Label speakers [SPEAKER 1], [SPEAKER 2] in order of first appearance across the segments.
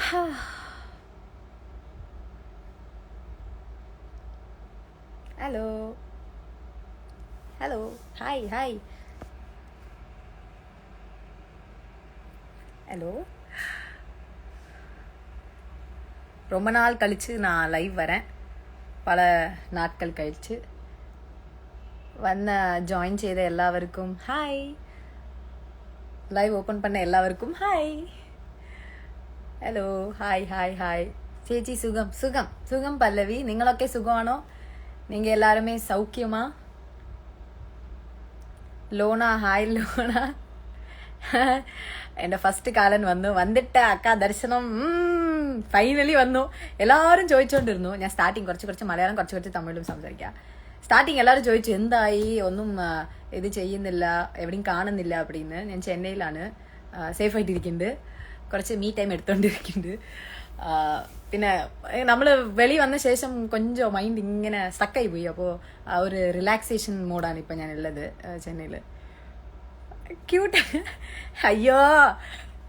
[SPEAKER 1] Hello hello hi hi hello. ரொம்ப நாள் கழித்து நான் லைவ் வரேன். പല നാட்കൾ കഴിച്ച് വന്ന് ജോയിൻ ചെയ്ത എല്ലാവർക്കും ഹായ്. ലൈവ് ഓപ്പൺ பண்ண എല്ലാവർക്കും hi. Hello hi hi hi. ചേച്ചി സുഖം സുഖം സുഖം പല്ലവി. നിങ്ങളൊക്കെ സുഖമാണോ? നിങ്ങൾ എല്ലാവരുമേ സൗഖ്യമാ? ലോണ ഹായ് ലോണ. എൻ്റെ ഫസ്റ്റ് കാലൻ വന്നിട്ട് അക്ക ദർശനം ഫൈനലി വന്നു. എല്ലാവരും ചോദിച്ചുകൊണ്ടിരുന്നു. ഞാൻ സ്റ്റാർട്ടിങ് കുറച്ച് മലയാളം കുറച്ച് തമിഴിലും സംസാരിക്കാം. സ്റ്റാർട്ടിങ് എല്ലാവരും ചോദിച്ചു എന്തായി, ഒന്നും ഇത് ചെയ്യുന്നില്ല, എവിടെയും കാണുന്നില്ല அப்படின்னு. ഞാൻ ചെന്നൈയിലാണ്, സേഫ് ആയിട്ടിരിക്കുന്നുണ്ട്. കുറച്ച് മീ ടൈം എടുത്തോണ്ടിരിക്കുന്നുണ്ട്. പിന്നെ നമ്മൾ വെളി വന്ന ശേഷം കൊഞ്ചം മൈൻഡ് ഇങ്ങനെ സ്റ്റക്കായി പോയി. അപ്പോൾ ആ ഒരു റിലാക്സേഷൻ മോഡാണ് ഇപ്പം ഞാൻ ഉള്ളത് ചെന്നൈയിൽ. ക്യൂട്ട്. അയ്യോ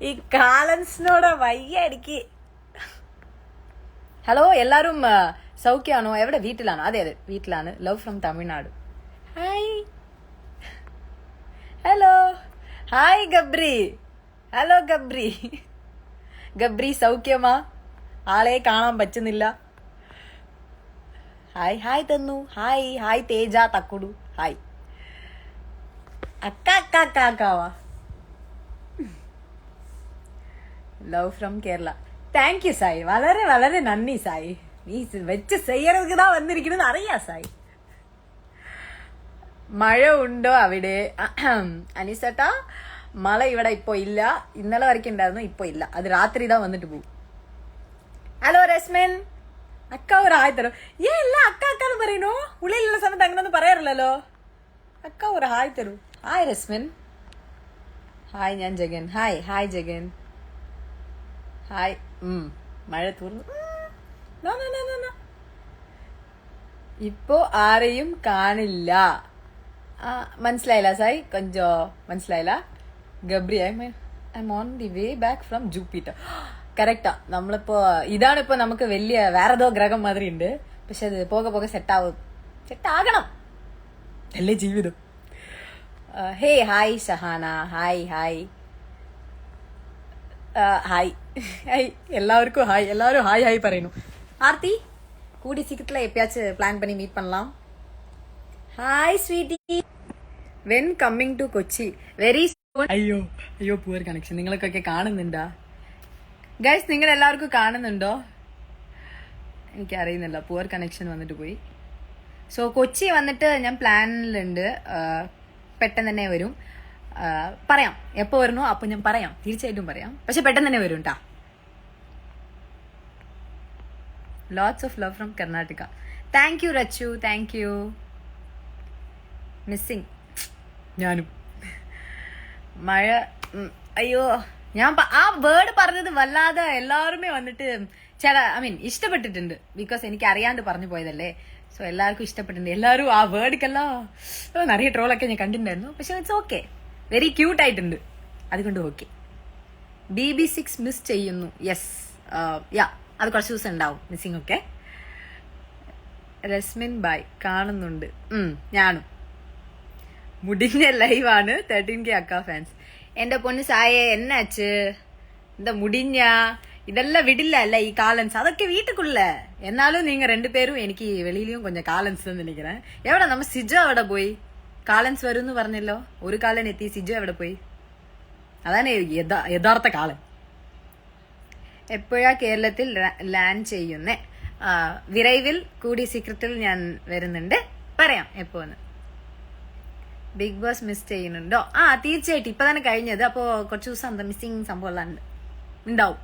[SPEAKER 1] ഈ കാലൻസിനോട് വയ്യ എനിക്ക്. ഹലോ എല്ലാവരും സൗഖ്യമാണോ? എവിടെ? വീട്ടിലാണോ? അതെ അതെ വീട്ടിലാണ്. Love from Tamil Nadu. Hi hello hi Gabri. Hello Gabri. Gabri സൗഖ്യമാ? ആളെ കാണാൻ പറ്റുന്നില്ല. Hi hi Thanu. Hi hi Teja Thakkudu. Hi അക്ക അക്ക അക്ക അക്കാവാ. Love from Kerala. Thank you Sai. വളരെ വളരെ നന്ദി സായി. നീ വെച്ച് ചെയ്യறதுக்கு தான் വന്നിരിക്കുന്നത് അറിയാ സായി. മഴ ഉണ്ടോ അവിടെ? അനിസട്ടാ മഴ ഇവിടെ ഇപ്പൊ ഇല്ല. ഇന്നലെ വരയ്ക്കും ഉണ്ടായിരുന്നു, ഇപ്പൊ ഇല്ല. അത് രാത്രി தான் വന്നിട്ട് പോകും. ഹലോ രസ്മിൻ. അക്ക ഒരു ഹായ് തരും. ഇല്ല അക്ക അക്കാന്ന് പറയുന്നു. ഉള്ളിലുള്ള സമയത്ത് അങ്ങനൊന്നും പറയാറില്ലല്ലോ. അക്ക ഒരു ഹായ് തരൂ. ഹായ് രസ്മിൻ. ഹായ് ഞാൻ Jagan. Hi hi Jagan. Hi. മഴ തീർന്നു. ഇപ്പോ ആരെയും കാണില്ല. മനസ്സിലായില്ല സായി? കൊഞ്ചോ മനസ്സിലായില്ല. Gabri I M on the way back from Jupiter. Correct. നമ്മളിപ്പോ ഇതാണിപ്പോ നമുക്ക് വലിയ വേറെതോ ഗ്രഹം മാതിരി ഉണ്ട്. പക്ഷെ അത് പോകെ പോകെ സെറ്റാകണം. അല്ലേ ജീവിതം. Hey hi Shahana. Hi hi hi hi എല്ലാവർക്കും ഹായ്. എല്ലാവരും ഹായ് ഹായ് പറയുന്നു. ആർത്തി കൂടി സീക്രട്ടിൽ എപ്പോഴാച്ച് പ്ലാൻ பண்ணி மீட் பண்ணலாம். Hi sweetie. When coming to Kochi? Very soon. അയ്യോ അയ്യോ പുവർ കണക്ഷൻ. നിങ്ങൾക്കൊക്കെ കാണുന്നുണ്ടോ ഗൈസ്? നിങ്ങൾ എല്ലാവർക്കും കാണുന്നുണ്ടോ? എനിക്കറിയുന്നില്ല. പുവർ കണക്ഷൻ വന്നിട്ട് പോയി. സോ കൊച്ചി വന്നിട്ട് ഞാൻ പ്ലാനിലുണ്ട്. പെട്ടെന്ന് തന്നെ വരും. പറയാം എപ്പോൾ വരണോ അപ്പൊ ഞാൻ പറയാം. തീർച്ചയായിട്ടും പറയാം. പക്ഷെ പെട്ടെന്ന് തന്നെ വരും കേട്ടാ. Lots of love from Karnataka. Thank you Rachu. Thank you. Missing. ഞാനും. മഴ. അയ്യോ ഞാൻ ആ വേർഡ് പറഞ്ഞത് വല്ലാതെ എല്ലാവരുമേ വന്നിട്ട് ഇഷ്ടപ്പെട്ടിട്ടുണ്ട്. ബിക്കോസ് എനിക്ക് അറിയാണ്ട് പറഞ്ഞു പോയതല്ലേ. സോ എല്ലാവർക്കും ഇഷ്ടപ്പെട്ടിട്ടുണ്ട്. എല്ലാവരും ആ വേർഡിക്കെല്ലാം നിറയെ ട്രോളൊക്കെ ഞാൻ കണ്ടിട്ടുണ്ടായിരുന്നു. പക്ഷെ ഇറ്റ്സ് ഓക്കെ. വെരി ക്യൂട്ട് ആയിട്ടുണ്ട്. അതുകൊണ്ട് ഓക്കെ. BB6 മിസ് ചെയ്യുന്നു. യെസ് യാ അത് കുറച്ച് ദിവസം ഉണ്ടാവും മിസ്സിംഗ് ഒക്കെ. രസ്മിൻ ബായ് കാണുന്നുണ്ട്. ഞാനും. മുടിഞ്ഞ ലൈവാണ്. 13K അക്ക ഫാൻസ്. എന്റെ പൊന്നു സായേ എന്നാച്ച്? இந்த முடிஞ்ச இதெல்லாம் விடல இல்ல ഈ காலன்ஸ் അതൊക്കെ വീട്ടുക്കുള്ള. എന്നാലും நீங்க 2 പേരും എനിക്ക് വെളിയിലും കൊഞ്ചം കാലൻസ് നിனைக்கிறேன். എവിടെ നമ്മ സിജോ അവിടെ പോയി? കാലൻസ് വരുമെന്ന് പറഞ്ഞല്ലോ. ഒരു കാലൻ എത്തി. സിജോ എവിടെ പോയി? അതാണ് യഥാർത്ഥ കാലൻ. എപ്പോഴാ കേരളത്തിൽ ലാൻഡ് ചെയ്യുന്നേ? വിരൈവിൽ കൂടി സീക്രട്ടിൽ ഞാൻ വരുന്നുണ്ട്. പറയാം എപ്പോന്ന്. ബിഗ് ബോസ് മിസ് ചെയ്യുന്നുണ്ടോ? തീർച്ചയായിട്ടും. ഇപ്പൊ തന്നെ കഴിഞ്ഞത്. അപ്പോ കുറച്ച് ദിവസം എന്താ മിസ്സിങ് സംഭവം എല്ലാം ഉണ്ടാവും.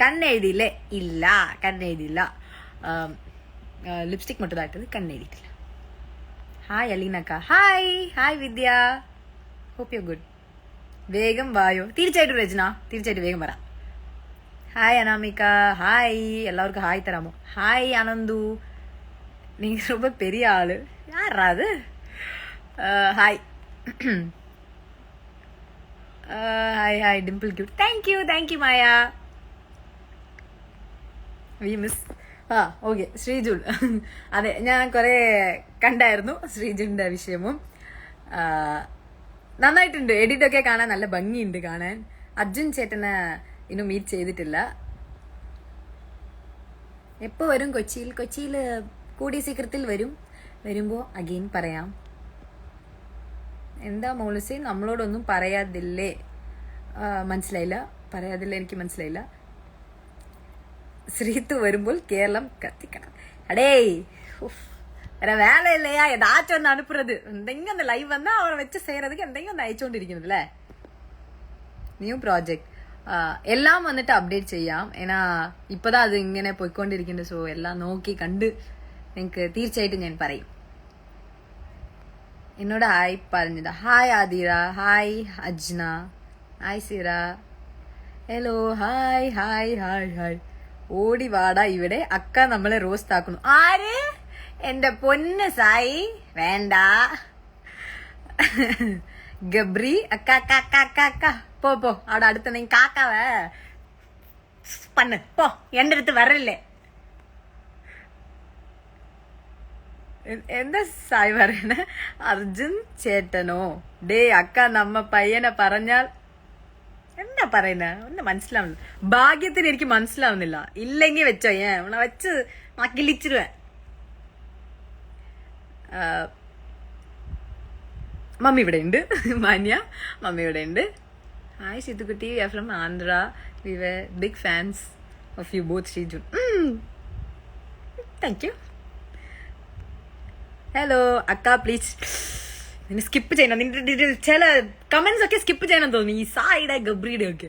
[SPEAKER 1] കണ്ണെഴുതിയില്ലേ? ഇല്ല കണ്ണെഴുതിയില്ല. ലിപ്സ്റ്റിക് മൊട്ടതായിട്ടത് കണ്ണെഴുതിയിട്ടില്ല. ഹായ് അലീനക്ക. Hi hi Vidya. Hope you good. വേഗം വായോ. തീർച്ചയായിട്ടും രചന. തീർച്ചയായിട്ടും വേഗം വരാം. ഹായ് അനാമിക. ഹായ്. എല്ലാവർക്കും ഹായ് തരാമോ? ഹായ് അനന്തു. நீங்க ரொம்ப பெரிய ஆளு. யாரா அது? Hi hi hi Dimple cute. Thank you Maya. We miss okay Sreejul. അതെ, ഞാൻ കുറെ കണ്ടായിരുന്നു ശ്രീജുലിന്റെ വിഷയവും. നന്നായിട്ടുണ്ട്, എഡിറ്റ് ഒക്കെ കാണാൻ നല്ല ഭംഗിയുണ്ട് കാണാൻ. അർജുൻ ചേട്ടനെ ഇന്നും മീറ്റ് ചെയ്തിട്ടില്ല. എപ്പോ വരും കൊച്ചിയിൽ? കൊച്ചിയിൽ കൂടിയ സീക്രത്തിൽ വരുമ്പോ അഗെയിൻ പറയാം. എന്താ മോളിസി നമ്മളോടൊന്നും പറയാതില്ലേ? മനസ്സിലായില്ല, പറയാതില്ല, എനിക്ക് മനസ്സിലായില്ല. ശ്രീത്തു വരുമ്പോൾ കേരളം കത്തിക്കണം. അടേ വേറെ വേല இல்லையா? ஏதாச்சும் ஒன்று அனுப்புறது, എന്തെങ്കിലും ഒന്ന് ലൈവ് വന്നാൽ അവരെ വെച്ച് செய்யறதுக்கு എന്തെങ്കിലും ഒന്ന് അയച്ചുകൊണ്ടിരിക്കുന്നത് അല്ലേ. ന്യൂ പ്രോജക്റ്റ് എല്ലാം വന്നിട്ട് അപ്ഡേറ്റ് ചെയ്യാം. ഏനാ ഇപ്പതാ അത് ഇങ്ങനെ പോയിക്കൊണ്ടിരിക്കുന്നത്. സോ എല്ലാം നോക്കി കണ്ട് നിങ്ങൾക്ക് തീർച്ചയായിട്ടും ഞാൻ പറയും. എന്നോട് ഹായ് പറഞ്ഞത്. Hi Aadhira, hi Ajna, hi Sira, hello, hi hi hi hi. ഓടി വാടാ, ഇവിടെ അക്ക നമ്മളെ റോസ്റ്റ് ആക്കുന്നു. ആര്? എന്റെ പൊന്ന് സായി, വേണ്ട. ഗബ്രി അക്ക അക്ക അക്ക അക്ക പോ അവിടെ അടുത്തുണ്ടെങ്കിൽ കാക്കാവേ പണ്ണ് പോ, എന്റെ അടുത്ത് വരല്ലേ. എന്താ സായി പറയണ? അർജുൻ ചേട്ടനോ? ഡേ അക്ക നമ്മ പയ്യനെ പറഞ്ഞാൽ എന്താ പറയുന്ന? ഒന്നും മനസ്സിലാവുന്നില്ല. ഭാഗ്യത്തിന് എനിക്ക് മനസ്സിലാവുന്നില്ല. ഇല്ലെങ്കിൽ വെച്ചോ, വെച്ച് മക്കിലിച്ചിരുവേ. മമ്മി ഇവിടെ ഉണ്ട്, മാന്യ മമ്മി ഇവിടെ ഉണ്ട്. ഹായ് സിത്തുക്കുട്ടി, we are from Andhra. We were big fans of you both Sreejun. Thank you. Hello അക്ക, പ്ലീസ് നിന്നെ സ്കിപ്പ് ചെയ്യണം. നിന്റെ ചില കമന്റ്സ് ഒക്കെ സ്കിപ്പ് ചെയ്യണം തോന്നി, ഈ സായിയുടെ ഗബ്രിയുടെ ഒക്കെ.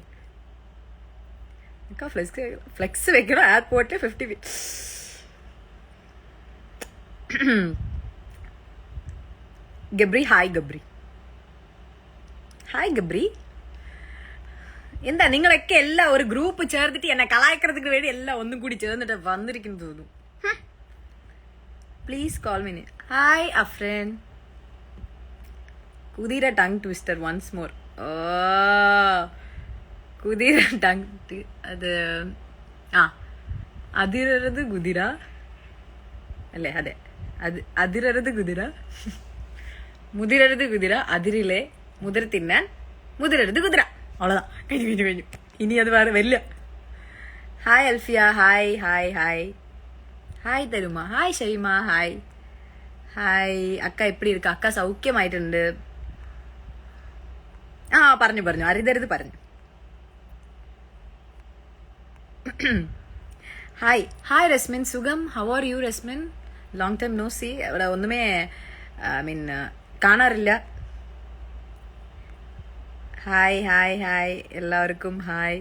[SPEAKER 1] ഫ്ലെക്സ് വെക്കണം എയർപോർട്ടിൽ 50. ഗബ്രി ഹായ്. ഗബ്രി ഹായ്. ഗബ്രി എന്താ നിങ്ങളൊക്കെ എല്ലാം ഒരു ഗ്രൂപ്പ് ചേർത്തിട്ട് എന്നെ കളാക്കുന്നതിന് വേണ്ടി എല്ലാം ഒന്നും കൂടി ചേർന്നിട്ട് വന്നിരിക്കുന്നു തോന്നുന്നു. Please call me. Hi afferent. കുതിര ടങ് ട്വിസ്റ്റർ വൺസ് മോർ. കുതിര ടങ് അത് അതിരത് കുതിര അല്ലേ? അതെ, അതിരത് കുതിര, മുതിരരുത് കുതിര, അതിരിലെ മുതിര തിന്നാൻ മുതിരരുത് കുതിര. അவ்வளோதான், കഴിഞ്ഞു. ഇനി അത് വേറെ വരില്ല. Hi Alfiya, hi hi hi hi Tharuma, hi Shaima, hi hi. അക്ക എപ്പിടി ഇരിക്ക? അക്ക സൗഖ്യമായിട്ടുണ്ട്. പറഞ്ഞു അരുതരുത് പറഞ്ഞു. ഹായ് രസ്മിൻ, സുഖം. How are you Rasmin? Long time no see. ഇവിടെ ഒന്നുമേ കാണാറില്ല. ഹായ് ഹായ് ഹായ് എല്ലാവർക്കും ഹായ്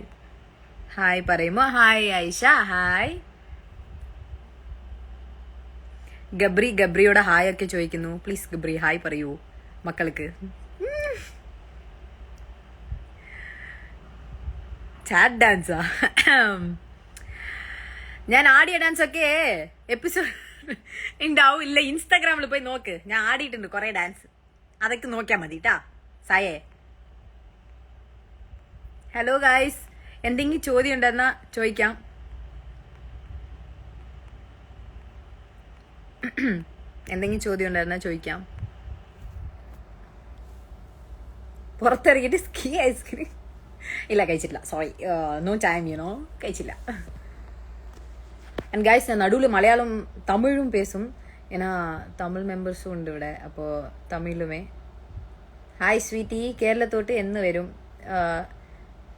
[SPEAKER 1] ഹായ് പറയുമോ? Hi Aisha, hi. ഗബ്രിയോടെ ഹായ് ഒക്കെ ചോദിക്കുന്നു. പ്ലീസ് ഗബ്രി ഹായ് പറയൂ മക്കൾക്ക്. ചാറ്റ് ഡാൻസാ? ഞാൻ ആടിയ ഡാൻസ് ഒക്കെ എപ്പിസോഡ് ഉണ്ടാവും. ഇല്ല, ഇൻസ്റ്റാഗ്രാമിൽ പോയി നോക്ക്, ഞാൻ ആടിയിട്ടുണ്ട് കുറെ ഡാൻസ്. അതൊക്കെ നോക്കിയാൽ മതി ട്ടാ സായേ. ഹലോ ഗായ്സ്, എന്തെങ്കിലും ചോദ്യം ഉണ്ടെന്നാ ചോദിക്കാം. എന്തെങ്കിലും ചോദ്യം ഉണ്ടായിരുന്നാ ചോദിക്കാം. പുറത്തിറങ്ങിയിട്ട് സ്കീ ഐസ്ക്രീം ഇല്ല, കഴിച്ചിട്ടില്ല. സോറി, നോ ടൈം, കഴിച്ചില്ല. அண்ட் கைஸ், நான் நடுவில் மலையாளம் தமிழும் பேசும். ஏன்னா தமிழ் மெம்பர்ஸும் ഉണ്ട് ഇവിടെ. അപ്പോൾ തമിഴിലുമേ. ഹായ് സ്വീറ്റി, കേരളത്തോട്ട് എന്ന് വരും?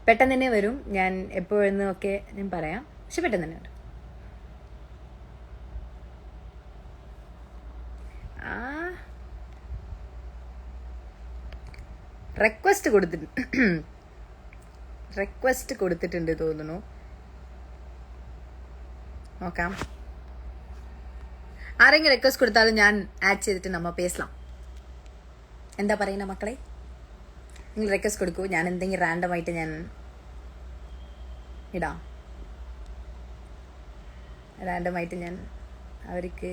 [SPEAKER 1] പെട്ടെന്ന് തന്നെ വരും. ഞാൻ എപ്പോഴെന്നൊക്കെ ഞാൻ പറയാം, പക്ഷെ പെട്ടെന്ന് തന്നെ വരും. റിക്വസ്റ്റ് കൊടുത്തിട്ടുണ്ട് തോന്നുന്നു. നോക്കാം. ആരെങ്കിലും റിക്വസ്റ്റ് കൊടുത്താലും ഞാൻ ആഡ് ചെയ്തിട്ട് നമ്മ പേസലാം. എന്താ പറയുന്ന മക്കളെ? നിങ്ങൾ റിക്വസ്റ്റ് കൊടുക്കൂ, ഞാൻ എന്തെങ്കിലും റാൻഡമായിട്ട് ഞാൻ ഇടാം. റാൻഡമായിട്ട് ഞാൻ അവർക്ക്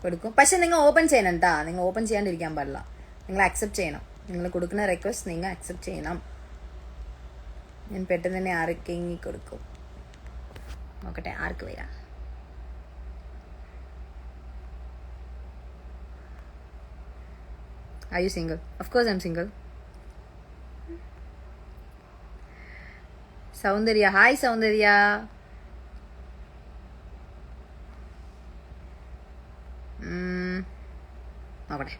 [SPEAKER 1] കൊടുക്കും. പക്ഷെ നിങ്ങൾ ഓപ്പൺ ചെയ്യണം കേട്ടാ. നിങ്ങൾ ഓപ്പൺ ചെയ്യാണ്ടിരിക്കാൻ പാടില്ല. നിങ്ങൾ അക്സെപ്റ്റ് ചെയ്യണം. നിങ്ങൾ കൊടുക്കുന്ന റിക്വസ്റ്റ് നിങ്ങൾ അക്സെപ്റ്റ് ചെയ്യണം. ഞാൻ പെട്ടെന്ന് തന്നെ ആർക്കെങ്കിലും കൊടുക്കും. നോക്കട്ടെ ആർക്ക് വരാം. Are you single? Of course I'm single. Soundarya, hi Soundarya. നോക്കട്ടെ.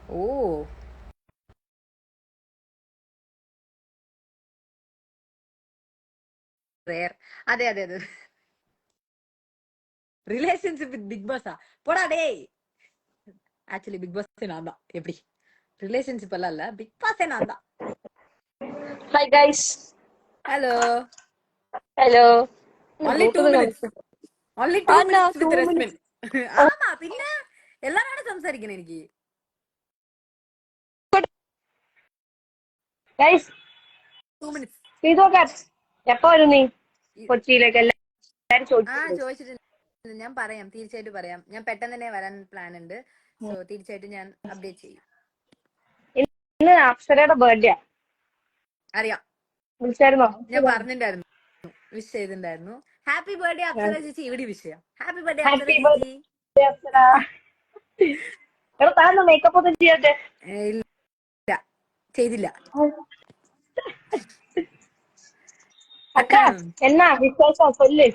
[SPEAKER 1] Oh rare. അതെ അതെ അതെ. ரிலேஷன்ஷிப் வித் பிக் பாஸா? போடா டேய். ஆக்சுவலி பிக் பாஸ் நான் தான். எப்படி ரிலேஷன்ஷிப் எல்லாம் இல்ல, பிக் பாஸே நான் தான்.
[SPEAKER 2] Hi guys.
[SPEAKER 1] Hello.
[SPEAKER 2] Hello.
[SPEAKER 1] only 2 minutes. only 2 minutes with
[SPEAKER 2] 2
[SPEAKER 1] Rasmin.
[SPEAKER 2] minutes.
[SPEAKER 1] ஆமா பின்ன எல்லாரோட സംസാരിക്കണം എനിക്ക്.
[SPEAKER 2] Guys,
[SPEAKER 1] 2 minutes.
[SPEAKER 2] ഇതൊക്കെ എപ്പോ വരും നീ കൊച്ചിയിലേക്ക്? എല്ലാരും ചോദിച്ചു.
[SPEAKER 1] ചോദിച്ചിട്ടുണ്ട്. ഞാൻ പറയാം, തീർച്ചയായിട്ടും പറയാം. ഞാൻ പെട്ടെന്ന് തന്നെ വരാൻ പ്ലാൻ ഉണ്ട്. സോ തീർച്ചയായിട്ടും ഞാൻ അപ്ഡേറ്റ് ചെയ്യും.
[SPEAKER 2] ഇന്ന് അപ്സരയുടെ ബർത്ത്ഡേ.
[SPEAKER 1] അറിയാം,
[SPEAKER 2] വിളിച്ചായിരുന്നോ?
[SPEAKER 1] ഞാൻ പറഞ്ഞിട്ടുണ്ടായിരുന്നു, വിഷ് ചെയ്തിട്ടുണ്ടായിരുന്നു. ഹാപ്പി ബർത്ത്ഡേ അപ്സര ചേച്ചി. ഇവിടെ വിഷ് ചെയ്യാം. ഹാപ്പി ബർത്ത്ഡേ അപ്സര ചേച്ചി.
[SPEAKER 2] എടാ താൻ മേക്കപ്പ് ഒന്നും ചെയ്യാതെ?
[SPEAKER 1] ഇല്ല, ചെയ്തില്ല.
[SPEAKER 2] അക്ക എന്നാ വിശേഷം சொல்லு.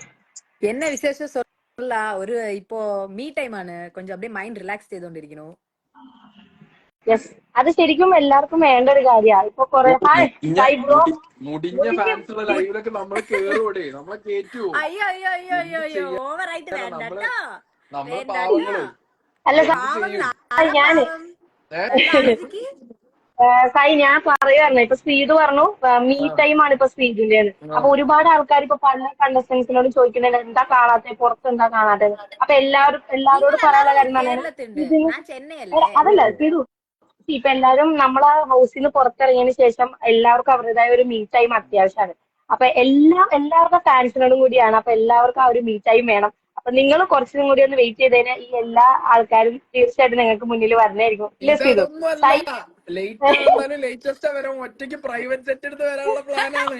[SPEAKER 1] என்ன விசேஷம் சொல்ல, ஒரு இப்போ மீ டைம் ആണ്, கொஞ்சம் அப்படியே மைண்ட் ரிலாக்ஸ் ചെയ്തുകൊണ്ടിരിക്കുന്നു.
[SPEAKER 2] യെസ്, അത് ശരിക്കും എല്ലാവർക്കും വേണ്ട ഒരു കാര്യമാണ്. ഇപ്പൊ കൊറേ
[SPEAKER 3] മുടിഞ്ഞ ഫാൻസുള്ള ലൈവിലൊക്കെ നമ്മളെ കേറൂടെ, നമ്മളെ കേറ്റു.
[SPEAKER 1] അയ്യോ അയ്യോ അയ്യോ അയ്യോ അയ്യോ, ഓവറായിട്ട് വേണ്ട കേട്ടോ.
[SPEAKER 3] നമ്മളെ പാവങ്ങള്
[SPEAKER 2] അല്ല ഞാന് സായി ഞാൻ പറയുമായിരുന്നു. ഇപ്പൊ ശ്രീതു പറഞ്ഞു മീ ടൈം ആണ് ഇപ്പൊ ശ്രീതുന്റെ. അപ്പൊ ഒരുപാട് ആൾക്കാർ ഇപ്പൊ പല കണ്ടസ്റ്റൻസിനോട് ചോദിക്കുന്നുണ്ട് എന്താ കാണാത്തെ, പുറത്ത് എന്താ കാണാത്തത്. അപ്പൊ എല്ലാരോടും പറയാനുള്ള കാര്യം അതല്ല ശ്രീതു, ഇപ്പൊ എല്ലാരും നമ്മളെ ഹൗസിൽ നിന്ന് പുറത്തിറങ്ങിയതിനു ശേഷം എല്ലാവർക്കും അവരുടേതായ ഒരു മീ ടൈം അത്യാവശ്യമാണ്. അപ്പൊ എല്ലാവരുടെ ഫാൻസിനോടും കൂടിയാണ്. അപ്പൊ എല്ലാവർക്കും ആ ഒരു മീ ടൈം വേണം. അപ്പൊ നിങ്ങൾ കുറച്ചും കൂടി ഒന്ന് വെയിറ്റ് ചെയ്തതിന് ഈ എല്ലാ ആൾക്കാരും തീർച്ചയായിട്ടും നിങ്ങൾക്ക് മുന്നിൽ വരുന്നതായിരിക്കും.
[SPEAKER 3] ലേറ്റസ്റ്റ് വരാൻ ഒറ്റയ്ക്ക് പ്രൈവറ്റ് സെറ്റ് എടുത്ത് വരാനുള്ള പ്ലാനാണ്.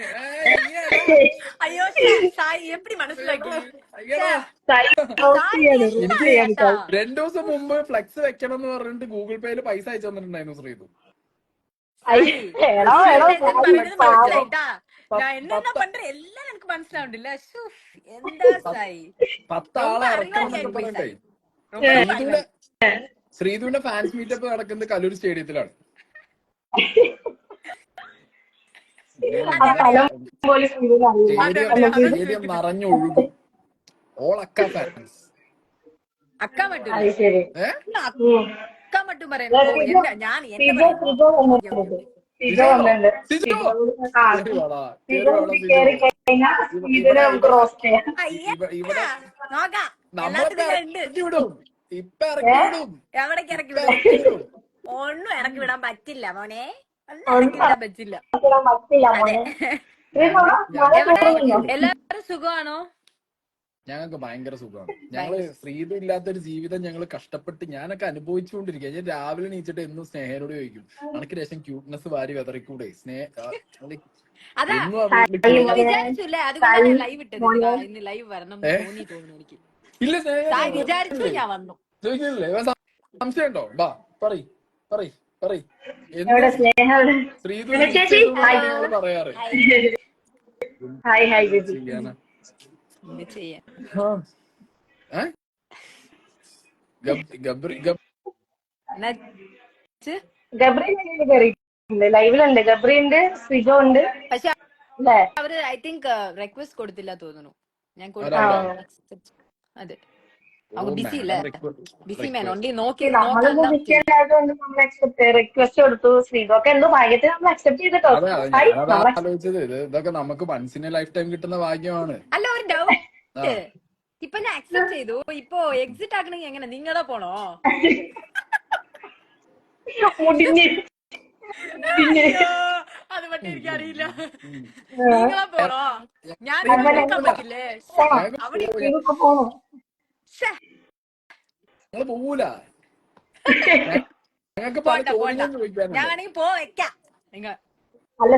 [SPEAKER 1] അയ്യോ സായി എപ്പടി മനസ്സിലാക്കി?
[SPEAKER 3] എനിക്ക് 2 ദിവസം മുമ്പ് ഫ്ലെക്സ് വെക്കണം എന്ന് പറഞ്ഞിട്ട് ഗൂഗിൾ പേയില് പൈസ അയച്ചു തന്നിട്ടുണ്ടായിരുന്നു ശ്രീതു.
[SPEAKER 1] என்ன பண்ற எல்லாம் எனக்கு മനസ്സിലാവുന്നില്ല. എന്താ സായി
[SPEAKER 3] 10 ആളെ ഇറക്കണം എന്നൊക്കെ പറഞ്ഞിട്ടേ. ശ്രീതുവിന്റെ ഫാൻസ് മീറ്റപ്പ് നടക്കുന്നത് കലൂർ സ്റ്റേഡിയത്തിലാണ്. സ്റ്റേഡിയം നിറഞ്ഞൊഴുകും. ഓൾ അക്ക ഫാൻസ്.
[SPEAKER 1] അക്ക മറ്റും അക്ക മറ്റും പറയാം. ഞാൻ
[SPEAKER 3] വിടും. ഇപ്പൊ ഇറക്കി വിടും.
[SPEAKER 1] എവിടേക്ക് ഇറക്കി വിടും? ഒന്നും ഇറക്കി വിടാൻ പറ്റില്ല മോനെ, ഒന്നും ഇറക്കി വിടാൻ പറ്റില്ല. എല്ലാരും സുഖമാണോ?
[SPEAKER 3] ഞങ്ങൾക്ക് ഭയങ്കര സുഖമാണ്. ഞങ്ങള് ശ്രീതു ഇല്ലാത്തൊരു ജീവിതം ഞങ്ങൾ കഷ്ടപ്പെട്ട് ഞാനൊക്കെ അനുഭവിച്ചുകൊണ്ടിരിക്കുക. ഞാൻ രാവിലെ എണീച്ചിട്ട് എന്നും സ്നേഹനോട് ചോദിക്കും, അനക്ക് രസം ക്യൂട്ട്നെസ് വാരി വെതറിക്കൂടെ ഇല്ല ചോദിക്കുന്നില്ലേ? സംശയമുണ്ടോ? ബാ പറയ് ശ്രീതു പറയാറ്.
[SPEAKER 2] ലൈവിലുണ്ട്, ഗബ്രി ഉണ്ട്, സിജോ ഉണ്ട്.
[SPEAKER 1] പക്ഷെ അവര് ഐ തിങ്ക് റിക്വസ്റ്റ് കൊടുത്തില്ല തോന്നുന്നു. ഞാൻ അതെ, அவங்க பிஸி இல்ல, பிஸി മാൻ ഓൺലി
[SPEAKER 2] റിക്വസ്റ്റ് കൊടുത്തു. ശ്രീതൊക്കെ എന്തോ ഭാഗ്യത്തിന് നമ്മൾ അക്സെപ്റ്റ് ചെയ്തിട്ടോ.
[SPEAKER 3] ആലോചിച്ചത് ഇതൊക്കെ നമുക്ക് വൺസിന് ലൈഫ് ടൈം കിട്ടുന്ന ഭാഗ്യമാണ്.
[SPEAKER 1] അല്ല ഒരു ഡൗട്ട്, ഇപ്പൊ ഞാൻ അക്സെപ്റ്റ് ചെയ്തു, ഇപ്പൊ എക്സിറ്റ് ആക്കണമെങ്കിൽ എങ്ങനെ? നിങ്ങളെ പോണോ? അത് പറ്റി എനിക്കറിയില്ല. നിങ്ങളെ പോണോ? ഞാൻ പറ്റില്ലേ?
[SPEAKER 3] പോവൂല.
[SPEAKER 1] ഞാൻ വേണമെങ്കിൽ പോ വെക്കാം.
[SPEAKER 2] അല്ല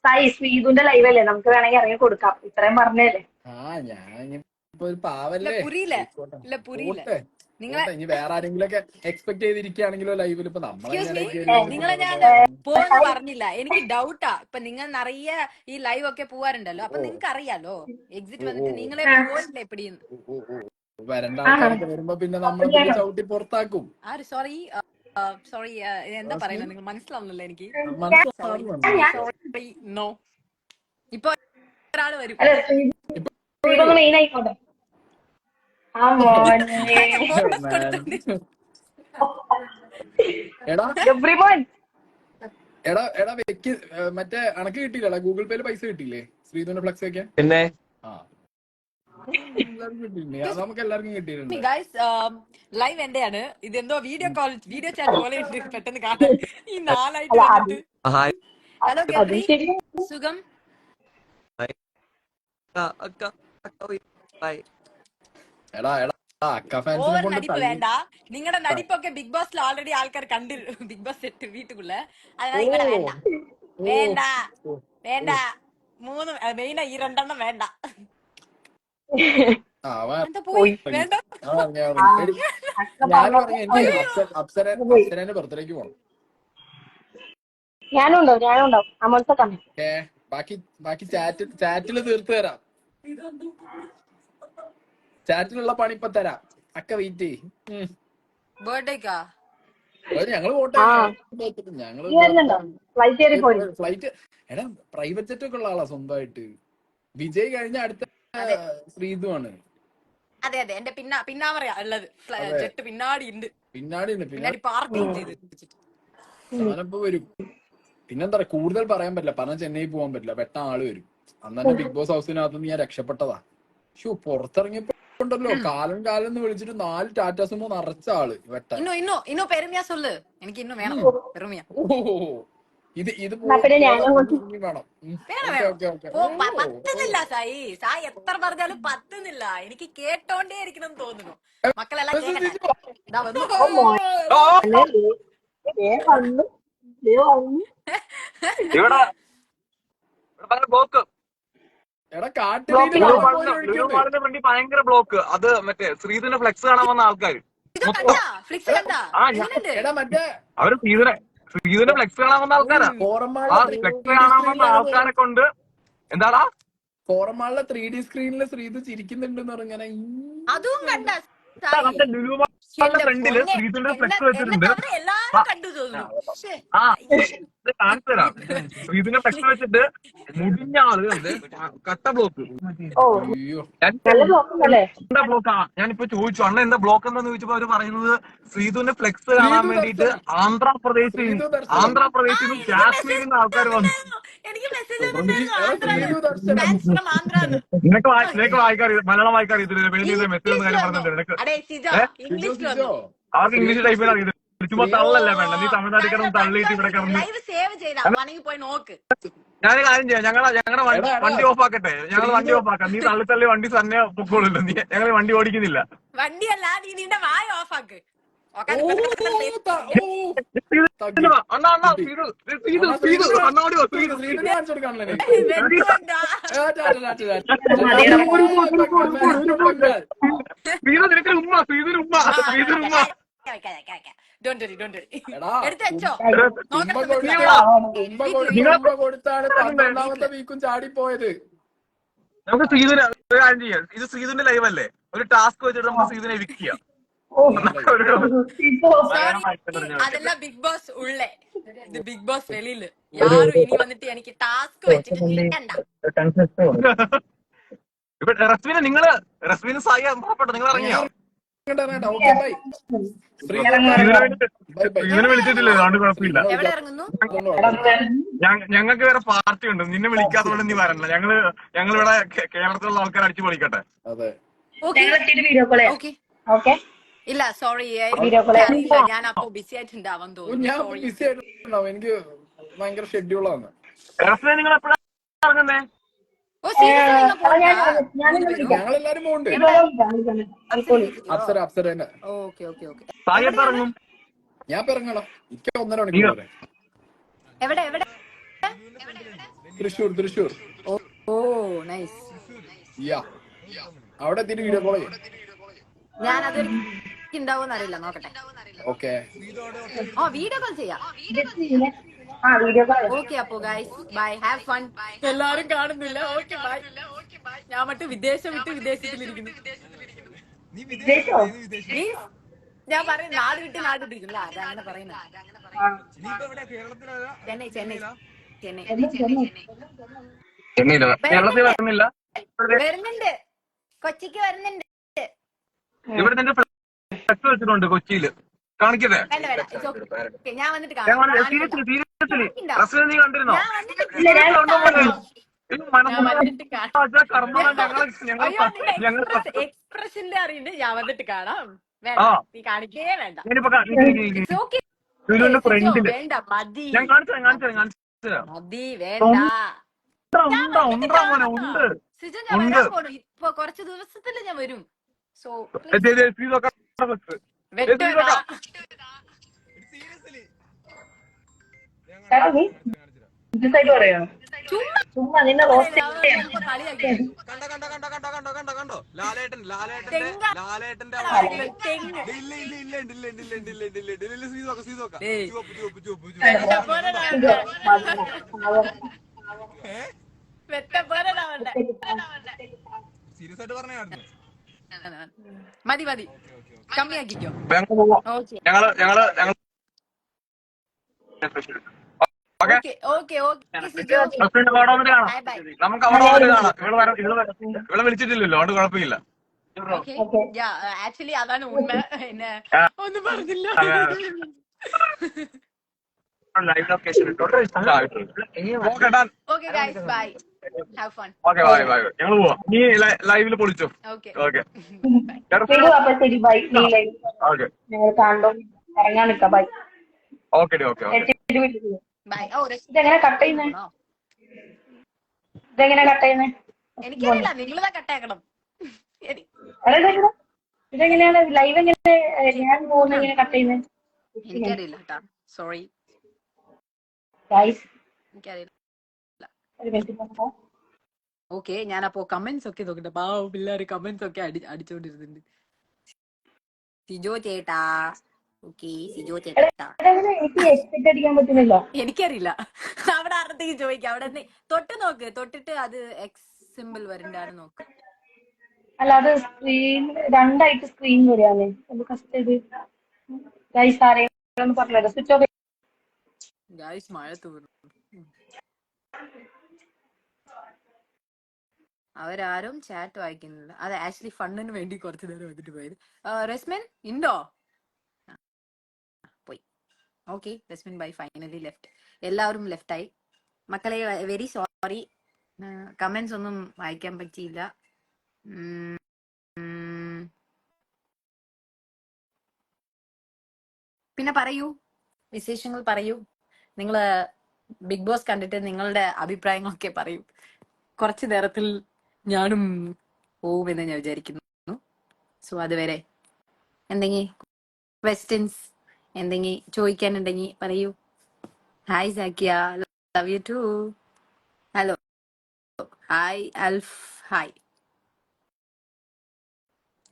[SPEAKER 2] സായി ശ്രീതുന്റെ ലൈവ് അല്ലേ, നമുക്ക് വേണമെങ്കിൽ ഇറങ്ങി കൊടുക്കാം. ഇത്രയും പറഞ്ഞല്ലേ.
[SPEAKER 3] ഞാൻ ഇപ്പൊ ഒരു പാവല്ലേ,
[SPEAKER 1] പുരിയില്ല
[SPEAKER 3] ആയിക്കോട്ടെ.
[SPEAKER 1] ഇല്ല പുരിയില്ല
[SPEAKER 3] പോട്ടെ,
[SPEAKER 1] നിങ്ങളെ
[SPEAKER 3] പോട്ടെ. ഇനി വേറെ ആരെങ്കിലും ഒക്കെ എക്സ്പെക്ട് ചെയ്തിരിക്കുകയാണെങ്കിലോ ലൈവിൽ ഇപ്പൊ
[SPEAKER 1] എക്സ്ക്യൂസ് മീ
[SPEAKER 3] നമ്മളെങ്ങനെ
[SPEAKER 1] നിങ്ങളെ ഞാൻ പോന്ന് പറഞ്ഞില്ല. എനിക്ക് ഡൗട്ടാ. ഇപ്പൊ നിങ്ങൾ നിറയെ ഈ ലൈവ് ഒക്കെ പോവാറുണ്ടല്ലോ, അപ്പൊ നിങ്ങക്ക് അറിയാലോ എക്സിറ്റ് വന്നിട്ട് നിങ്ങളെ പോയില്ലേ എപ്പിടിന്ന്.
[SPEAKER 3] വരണ്ട ആൾക്കാരൊക്കെ വരുമ്പോ പിന്നെ നമ്മളെ പിന്നെ ചവിട്ടി പുറത്താക്കും.
[SPEAKER 1] ആര് സോറി സോറി എന്താ പറയുന്നത് നിങ്ങൾ മനസ്സിലാവുന്നില്ല എനിക്ക്.
[SPEAKER 3] മനസ്സിലാവുന്നുണ്ട്.
[SPEAKER 1] Sorry no. ഇപ്പൊ ഒരാള് വരും.
[SPEAKER 2] അല്ല ശ്രീതൊന്ന് മെയിൻ ആയിക്കോട്ടെ. ആ മോനെ
[SPEAKER 3] എടാ
[SPEAKER 2] എവ്രിവൺ.
[SPEAKER 3] എടാ എടാ വെക്ക് മറ്റേ അണക്ക് കിട്ടിയില്ലടാ, ഗൂഗിൾ പേയില് പൈസ കിട്ടിയില്ലേ ശ്രീധുവിന്റെ ഫ്ലക്സ് വെക്കാൻ?
[SPEAKER 4] പിന്നെ
[SPEAKER 3] ആ എല്ലാവർക്കും കിട്ടിയില്ലേ? അത് നമുക്ക് എല്ലാവർക്കും കിട്ടിയിട്ടുണ്ട്.
[SPEAKER 1] ഗൈസ് ലൈവ് എന്റെയാണ്. ഇതെന്തോ വീഡിയോ കോൾ വീഡിയോ ചാറ്റ് പോലെ ഉണ്ട് പെട്ടെന്ന് കാണാൻ. ഈ നാലായിട്ട് വന്നിട്ട്.
[SPEAKER 4] ഹായ്
[SPEAKER 1] ഹലോ
[SPEAKER 2] അതും
[SPEAKER 1] ഗബ്രി,
[SPEAKER 2] ശരി.
[SPEAKER 1] സുഖം?
[SPEAKER 4] അക്ക അക്ക ഹായ്.
[SPEAKER 3] എടാ എടാ അക്ക ഫാൻസിനെ
[SPEAKER 1] ഓവർ
[SPEAKER 3] കൊണ്ട്
[SPEAKER 1] നടിപ്പ്
[SPEAKER 3] തള്ളി.
[SPEAKER 1] വേണ്ട. നിങ്ങളുടെ നടിപ്പൊക്കെ ബിഗ് ബോസിൽ ഓൾറെഡി ആൾക്കാർ കണ്ടു. ബിഗ് ബോസ് സെറ്റ് വീട്ടുക്കുള്ള അതിനാൽ ഇവിടെ വേണ്ട വേണ്ട വേണ്ട. മൂന്ന് മെയിൻ ഈ രണ്ടെണ്ണം വേണ്ട.
[SPEAKER 3] ആ, അവൻ
[SPEAKER 1] എന്താ പോയി വേണ്ട.
[SPEAKER 3] ആ, ഞാൻ പറഞ്ഞു എനിക്ക് അപ്സരേന്റെ ബർത്ത്ഡേക്ക് പോണം.
[SPEAKER 2] ഞാനുണ്ടോ അമൽത്തെ തന്നെ.
[SPEAKER 3] ബാക്കി ബാക്കി ചാറ്റില് തീർത്ത് തരാം. ചാറ്റിലുള്ള പണി ഇപ്പൊ തരാം. അക്ക വെയിറ്റ് ചെയ്യും.
[SPEAKER 1] ബർത്ത്ഡേക്കാ
[SPEAKER 3] ഞങ്ങള് വോട്ട് ഞങ്ങള്
[SPEAKER 2] ഫ്ലൈറ്റ് കയറി പോയി.
[SPEAKER 3] ഫ്ലൈറ്റ് എടാ പ്രൈവറ്റ് ജെറ്റ് ഒക്കെ ഉള്ള ആളാ സ്വന്തമായിട്ട്. വിജയ് കഴിഞ്ഞ അടുത്ത ശ്രീതുവാണ്.
[SPEAKER 1] അതെ അതെ എന്റെ പിന്നാമറയാ ഉള്ളത്. ജെറ്റ് പിന്നാടി ഉണ്ട്.
[SPEAKER 3] പിന്നാടി
[SPEAKER 1] പാർക്കിംഗ് ചെയ്ത്
[SPEAKER 3] സാധനപ്പോ വരും. പിന്നെന്താ പറയാ, കൂടുതൽ പറയാൻ പറ്റില്ല. പറഞ്ഞ ചെന്നൈ പോകാൻ പറ്റില്ല, പെട്ട ആള് വരും. അന്ന് തന്നെ ബിഗ് ബോസ് ഹൗസിനകത്ത് ഞാൻ രക്ഷപ്പെട്ടതാ. ഷോ പുറത്തിറങ്ങിയപ്പോ ഉണ്ടല്ലോ കാലം എന്ന് വിളിച്ചിട്ട് 4 ടാറ്റാ സുമോ നിറച്ച ആള് വെട്ട.
[SPEAKER 1] ഇന്നോ പെരുമയാ സൊല്ല്. എനിക്ക് ഇന്നും വേണം പെരുമയാ.
[SPEAKER 3] ഇത് വേണം.
[SPEAKER 1] പറ്റുന്നില്ല സായി എത്ര പറഞ്ഞാലും പറ്റുന്നില്ല. എനിക്ക് കേട്ടോണ്ടേ ഇരിക്കണം തോന്നുന്നു. മക്കളെല്ലാം
[SPEAKER 4] ഇവിടെ ബ്ലോക്ക്
[SPEAKER 3] എടാ കാട്ടിൽ
[SPEAKER 4] വേണ്ടി ഭയങ്കര ബ്ലോക്ക്. അത് മറ്റേ ശ്രീധുവിന്റെ ഫ്ലെക്സ് കാണാൻ വന്ന ആൾക്കാര് അവര് ശ്രീധുവിന്റെ ഫ്ലെക്സ് കാണാൻ വന്ന ആൾക്കാരാ. ആ ഫ്ലെക്സ് കാണാൻ വന്ന ആൾക്കാരെ കൊണ്ട് എന്താടാ
[SPEAKER 3] ഫോറമാളിലെ 3D സ്ക്രീനില് ശ്രീധു ചിരിക്കുന്നുണ്ടെന്ന് പറഞ്ഞാൽ
[SPEAKER 1] അതും കണ്ട
[SPEAKER 4] ഫ്രണ്ടില് ശ്രീധുവിന്റെ ഫ്ലെക്സ് വെച്ചിട്ടുണ്ട്. ആ കാണിച്ചു തരാം. ശ്രീധുവിന്റെ ഫ്ലെക്സ് വെച്ചിട്ട് മുടിഞ്ഞ ആള് കട്ട ബ്ലോക്ക്. എന്താ ബ്ലോക്കാ? ഞാനിപ്പോ ചോദിച്ചു അണ്ണ എന്താ ബ്ലോക്ക് എന്താന്ന് ചോദിച്ചപ്പോ അവര് പറയുന്നത് ശ്രീധുവിന്റെ ഫ്ലെക്സ് കാണാൻ വേണ്ടിട്ട് ആന്ധ്രാപ്രദേശിൽ നിന്നും കാശ്മീരിൽ നിന്ന് ആൾക്കാർ വന്നു. നിനക്ക് വായിക്കാൻ മലയാളം വായിക്കാൻ അറിയത്തില്ല. മെസ്സേജ് ഒന്നും കാര്യം പറഞ്ഞിട്ടുണ്ട്. അവർക്ക് ഇംഗ്ലീഷ് ടൈപ്പ് ചെയ്യാൻ അറിയത്തില്ല. ചുമ്മാ തള്ളല്ലേ വേണ്ട. നീ തമിഴ്നാട്ടിൽ കിടന്ന് തള്ളിയിട്ട് ഇവിടെ കിടന്ന് ഞാൻ കാര്യം ചെയ്യാം. ഞങ്ങളുടെ വണ്ടി ഓഫ് ആക്കട്ടെ. ഞങ്ങൾ വണ്ടി ഓഫ് ആക്കാം. നീ തള്ളി വണ്ടി തന്നെ പൊക്കോളൂല്ലോ. നീ ഞങ്ങൾ വണ്ടി ഓടിക്കുന്നില്ല.
[SPEAKER 1] വണ്ടിയല്ല നീ നിന്റെ വായ ഓഫ് ആക്ക്.
[SPEAKER 3] കൊടുത്താണ് 12ാമത്തെ വീക്കും ചാടിപ്പോയത്.
[SPEAKER 4] നമുക്ക് ശ്രീധുവിനെ ഒരു കാര്യം ചെയ്യാം. ഇത് ശ്രീധുവിന്റെ ലൈവ് അല്ലേ? ഒരു ടാസ്ക് വെച്ചിട്ട് നമുക്ക് ശ്രീധുവിനെ എവിക്ട് ചെയ്യാം.
[SPEAKER 1] അതല്ല ബിഗ് ബോസ് ഉള്ളേ. ഇത് ബിഗ് ബോസ് വെളിയില് യാരും ഇനി വന്നിട്ട് എനിക്ക് ടാസ്ക് വെച്ചിട്ട് നിൽക്കണ്ട.
[SPEAKER 4] ഇപ്പൊ റസ്മിന് സായി പുറപ്പെട്ടു. നിങ്ങൾ ഇറങ്ങിയോ? ശ്രീധുവിനെ വിളിച്ചിട്ടില്ലേ? അതുകൊണ്ട് കുഴപ്പമില്ല.
[SPEAKER 1] എവിടെ ഇറങ്ങുന്നു?
[SPEAKER 4] ഞങ്ങൾക്ക് വേറെ പാർട്ടി ഉണ്ട്. നിന്നെ വിളിക്കാത്തതുകൊണ്ട് നീ വരണ്ട. ഞങ്ങളിവിടെ കേരളത്തിലുള്ള ആൾക്കാർ അടിച്ചു പൊളിക്കട്ടെ.
[SPEAKER 1] ഇല്ല സോറി ഞാൻ അപ്പൊ ബിസി ആയിട്ടുണ്ടാവാൻ തോന്നുന്നു.
[SPEAKER 3] എനിക്ക് ഭയങ്കര ഷെഡ്യൂളാണ്.
[SPEAKER 4] നിങ്ങൾ എപ്പോഴാണ് ഇറങ്ങുന്നേ?
[SPEAKER 3] ഞങ്ങളെല്ലാരും പോകുന്നുണ്ട്. അപ്സര
[SPEAKER 4] സായി എപ്പോ ഇറങ്ങും?
[SPEAKER 3] ഞാൻ ഇറങ്ങണം. എനിക്ക് 1.5 മണിക്കൂർ.
[SPEAKER 1] എവിടെ
[SPEAKER 3] തൃശ്ശൂർ തൃശ്ശൂർ.
[SPEAKER 1] ഓ നൈസ്.
[SPEAKER 3] യാ അവിടെ എത്തിയിട്ട് വീഡിയോ കോൾ ചെയ്യും.
[SPEAKER 1] ഞാൻ അതൊരു ഉണ്ടാവും അറിയില്ല, നോക്കട്ടെ.
[SPEAKER 3] ഓക്കെ
[SPEAKER 1] ഓ വീഡിയോ കോൾ ചെയ്യാം.
[SPEAKER 2] Video call.
[SPEAKER 1] ഓക്കെ അപ്പോ ഗൈസ് ബൈ, ഹാവ് ഫൺ. എല്ലാരും കാണുന്നില്ല. Okay bye. ഞാൻ മറ്റേ വിദേശം വിട്ട് വിദേശത്തിലിരിക്കുന്നു.
[SPEAKER 2] വിദേശോ?
[SPEAKER 1] മീൻസ് ഞാൻ പറയും നാട് വിട്ട് നാട് വിട്ടിരിക്കില്ല, അതങ്ങനെ പറയുന്നത്. ചെന്നൈ ചെന്നൈ ചെന്നൈ.
[SPEAKER 4] കേരളത്തിൽ വരുന്നില്ല.
[SPEAKER 1] വരുന്നുണ്ട്, കൊച്ചിക്ക് വരുന്നുണ്ട്.
[SPEAKER 4] ഇവിടെ നിന്റെ ഫ്ലക്സ് വെച്ചിട്ടുണ്ട് കൊച്ചിയില്, കാണിക്കട്ടെ?
[SPEAKER 1] വേണ്ട വേണ്ട, it's okay. ഞാൻ വന്നിട്ട് കാണാം.
[SPEAKER 4] സീരിയസ്ലി റസ്ലിനെ നീ കണ്ടിരുന്നോ?
[SPEAKER 1] ഞാൻ വന്നിട്ട് എക്സ്പ്രഷന്റെ അറിയുന്നുണ്ട്. ഞാൻ വന്നിട്ട് കാണാം. വേണ്ട, നീ കാണിക്കേ വേണ്ട.
[SPEAKER 4] ഫ്രണ്ടില്
[SPEAKER 1] വേണ്ട, മതി
[SPEAKER 4] ഞാൻ കാണിച്ചു
[SPEAKER 1] മതി, വേണ്ട.
[SPEAKER 4] ഉണ്ട്.
[SPEAKER 1] സിജു ഞാൻ വരാൻ പോണു, ഇപ്പൊ കുറച്ച് ദിവസത്തില് ഞാൻ വരും. സോ
[SPEAKER 2] പറയോ? ചുമ്മാ നിന്നെ റോസ്റ്റ്
[SPEAKER 4] കണ്ടോ ലാലേട്ടന്റെ സീരിയസ് ആയിട്ട് പറഞ്ഞായിരുന്നു.
[SPEAKER 1] മതി മതി, കമ്മിയാക്കിക്കോ.
[SPEAKER 4] ഞങ്ങള് നമുക്ക് അവിടെ വന്നിട്ട് കാണാം. ഇവിടെ വിളിച്ചിട്ടില്ലല്ലോ, അതുകൊണ്ട് കുഴപ്പമില്ല.
[SPEAKER 1] ആക്ച്വലി അതാണ് ഉണ്മ. എന്നെ ഒന്നും പറഞ്ഞില്ല.
[SPEAKER 4] Live location
[SPEAKER 1] okay guys bye, have fun.
[SPEAKER 4] Okay bye bye, ഞങ്ങൾ പോവാ. നീ ലൈവില് പൊളിച്ചോ.
[SPEAKER 1] ഓക്കെ
[SPEAKER 4] ഓക്കെ
[SPEAKER 2] ശരി ബൈ. നീ ലൈവ് ഞങ്ങൾ കണ്ടോ ഇറങ്ങാൻ നിൽക്കാം. ബൈ.
[SPEAKER 4] Okay okay
[SPEAKER 1] bye.
[SPEAKER 2] ഇതെങ്ങനെ കട്ട് ചെയ്യുന്നേ? ഇതെങ്ങനെ കട്ട് ചെയ്യുന്നേ?
[SPEAKER 1] എനിക്കറിയില്ല, നിങ്ങളതാ കട്ടാക്കണം.
[SPEAKER 2] ഇതെങ്ങനെയാണ് ലൈവ് എങ്ങനെ ഞാൻ പോകുന്ന എങ്ങനെ കട്ട് ചെയ്യുന്നത്?
[SPEAKER 1] എനിക്കറിയില്ല കേട്ടാ, സോറി, എനിക്കറിയില്ല. ഓക്കെ, ഞാനപ്പോ കമന്റ്സ് ഒക്കെ നോക്കട്ടെ. പാവ പിള്ളേര് കമന്റ്സ് ഒക്കെ അടിച്ചോണ്ടിരുന്നുണ്ട്. സിജോ ചേട്ടാ, ഓക്കെ സിജോ ചേട്ടാ.
[SPEAKER 2] എനിക്ക് എക്സ്പെക്ട് അടിക്കാൻ പറ്റുന്നില്ല.
[SPEAKER 1] എനിക്കറിയില്ല, അവിടെ ആരുടെ ചോദിക്കാം. അവിടെ തൊട്ട് നോക്ക്, തൊട്ടിട്ട് അത് എക്സ് സിമ്പിൾ വരണ്ടാണ് നോക്ക്.
[SPEAKER 2] അല്ല, അത് സ്ക്രീൻ രണ്ടായിട്ട് സ്ക്രീൻ വരികയാണ്. അത് കസ്റ്റ് ചെയ്ത് ഗൈസ് ആരെയും പറഞ്ഞത് സ്വിച്ച് ഓഫ്.
[SPEAKER 1] ഗൈസ് മഴ തോന്നുന്നു, അവരാരും ചാറ്റ് വായിക്കുന്നില്ല. അത് ആക്ച്വലി ഫണ്ടിന് വേണ്ടി കുറച്ചു നേരം വന്നിട്ട് പോയത്. റസ്മിൻ ഉണ്ടോ? പോയി. Okay, Rasmin bye finally left. എല്ലാവരും ലെഫ്റ്റ് ആയി. മക്കളെ വെരി സോറി, കമന്റ്സ് ഒന്നും വായിക്കാൻ പറ്റിയില്ല. പിന്നെ പറയൂ, വിശേഷങ്ങൾ പറയൂ. നിങ്ങള് ബിഗ് ബോസ് കണ്ടിട്ട് നിങ്ങളുടെ അഭിപ്രായങ്ങളൊക്കെ പറയൂ. കുറച്ചു നേരത്തിൽ ഞാനും പോവുമെന്ന് ഞാൻ വിചാരിക്കുന്നു. സോ അതുവരെ എന്തെങ്കിലും ക്വസ്റ്റ്യൻസ് എന്തെങ്കിലും ചോദിക്കാനുണ്ടെങ്കിൽ പറയൂ. Hi Zakiya, love you too. Hello, hi Alf, hi.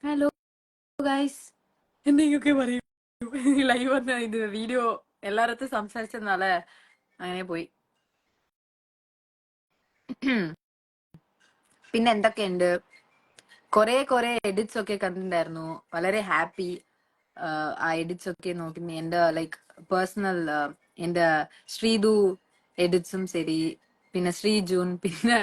[SPEAKER 1] Hello guys, എന്തെങ്കിലുമൊക്കെ പറയൂ. ലൈവ് വന്ന ഇത് വീഡിയോ എല്ലായിടത്തും സംസാരിച്ചെന്നാല അങ്ങനെ പോയി. പിന്നെ എന്തൊക്കെയുണ്ട്? കുറെ എഡിറ്റ്സ് ഒക്കെ കണ്ടിട്ടുണ്ടായിരുന്നു. വളരെ ഹാപ്പി ആ എഡിറ്റ്സ് ഒക്കെ നോക്കി. എന്റെ ലൈക്ക് പേഴ്സണൽ എന്റെ ശ്രീതു എഡിറ്റ്സും ശരി, പിന്നെ ശ്രീജൂൻ, പിന്നെ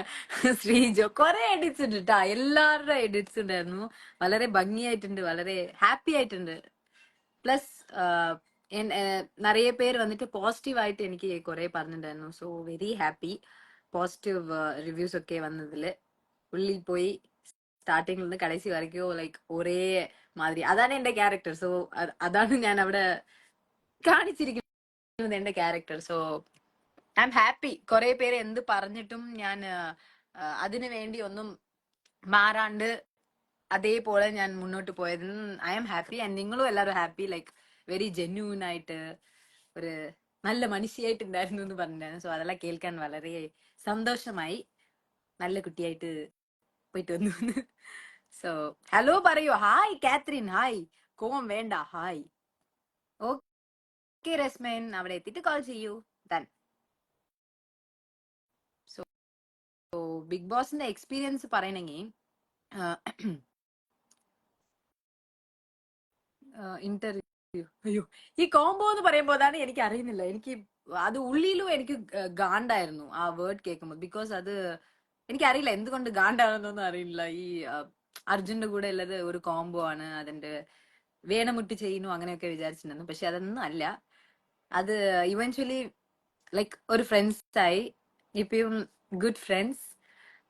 [SPEAKER 1] ശ്രീജോ, കുറെ എഡിറ്റ്സ് ഉണ്ട് കേട്ടാ. എല്ലാവരുടെ എഡിറ്റ്സ് ഉണ്ടായിരുന്നു. വളരെ ഭംഗിയായിട്ടുണ്ട്, വളരെ ഹാപ്പി ആയിട്ടുണ്ട്. പ്ലസ് നിറയെ പേര് വന്നിട്ട് പോസിറ്റീവ് ആയിട്ട് എനിക്ക് കുറെ പറഞ്ഞിട്ടുണ്ടായിരുന്നു. So very happy. Positive reviews ഒക്കെ വന്നതില് ഉള്ളിൽ പോയി സ്റ്റാർട്ടിങ്ങിൽ നിന്ന് കടസി വരയ്ക്കോ ലൈക്ക് ഒരേ മാതിരി. അതാണ് എന്റെ ക്യാരക്ടർ. സോ അതാണ് ഞാൻ അവിടെ കാണിച്ചിരിക്കുന്നത്, എന്റെ character. So I am happy. കുറെ പേര് എന്ത് പറഞ്ഞിട്ടും ഞാൻ അതിനു വേണ്ടി ഒന്നും മാറാണ്ട് അതേപോലെ ഞാൻ മുന്നോട്ട് പോയതിന് ഐ എം ഹാപ്പി. ആൻഡ് നിങ്ങളും എല്ലാവരും ഹാപ്പി. ലൈക്ക് വെരി ജെന്യൂൻ ആയിട്ട് ഒരു നല്ല മനുഷ്യയായിട്ടുണ്ടായിരുന്നു എന്ന് പറഞ്ഞിട്ടുണ്ടായിരുന്നു. സോ അതെല്ലാം കേൾക്കാൻ വളരെ സന്തോഷമായി. നല്ല കുട്ടിയായിട്ട് പോയിട്ട് വന്നു. സോ ഹലോ പറയൂ. Hi Kathryn, hi. കോം വേണ്ട, ഹായ്. ഓക്കെ റസ്മേൻ, അവിടെ എത്തിയിട്ട് കോൾ ചെയ്യൂ. ഡൺ. സോ ബിഗ് ബോസിന്റെ എക്സ്പീരിയൻസ് പറയണെങ്കിൽ ഇന്റർവ്യൂ, അയ്യോ ഈ കോംബോ എന്ന് പറയുമ്പോൾ അതാണ് എനിക്ക് അറിയുന്നില്ല. എനിക്ക് അത് ഉള്ളിലും എനിക്ക് ഗാണ്ടായിരുന്നു ആ വേർഡ് കേൾക്കുമ്പോൾ. ബിക്കോസ് അത് എനിക്കറിയില്ല എന്തുകൊണ്ട് ഗാണ്ടാണെന്നൊന്നും അറിയില്ല. ഈ അർജുന്റെ കൂടെ ഉള്ളത് ഒരു കോംബോ ആണ്, അതിന്റെ വേണമുട്ടി ചെയ്യുന്നു അങ്ങനെയൊക്കെ വിചാരിച്ചിട്ടുണ്ടായിരുന്നു. പക്ഷെ അതൊന്നും അല്ല. അത് ഇവൻച്വലി ലൈക്ക് ഒരു ഫ്രണ്ട്സ് ആയി, ഇപ്പം ഗുഡ് ഫ്രണ്ട്സ്.